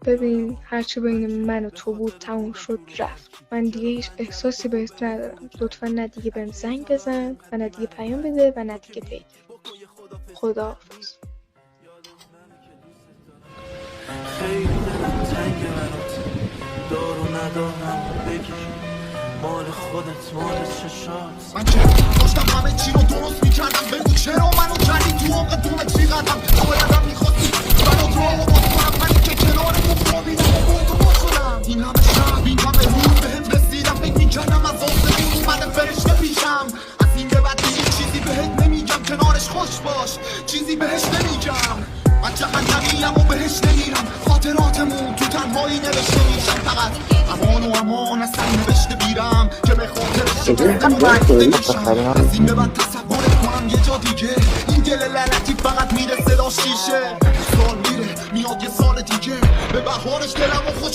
ببین هرچی بین من و تو بود تموم شد رفت. من دیگه هیچ احساسی بهت ندارم. لطفا نه دیگه بهم زنگ بزن و نه دیگه پیام بده و نه دیگه پیگیر. خداحافظ. خیلی دلم تنگ برات، دارو ندارم بگیر، مال خودت مال چشات. من که داشتم همه چی رو درست میکردم، بگو چرا منو کردی تو عمق دومت ریختم. بایدم میخواستی منو تو آقا باز کنم، منی که کنار خوابیدم و بودو باز کنم. این همه شب این همه روز بهم رسیدم، فکر میکردم از آسمون اومده فرشته پیشم. از این به بعد دیگه چیزی بهت نمیگم، کنارش خوش باش، چیزی بهش نمیگم. من جهنمیم و بهش نمیرم، خاطراتمون تو تنهایی نوشته میشم. فقط امان و امان از سر نوشته بیرم که به خاطرش شکستم و رنگیده میشم. از این به بعد تصور کنم یه جا دیگه، این دل لعنتی فقط میره صدا شیشه. سال میره میاد یه سال دیگه، به بهارش دلم و خوش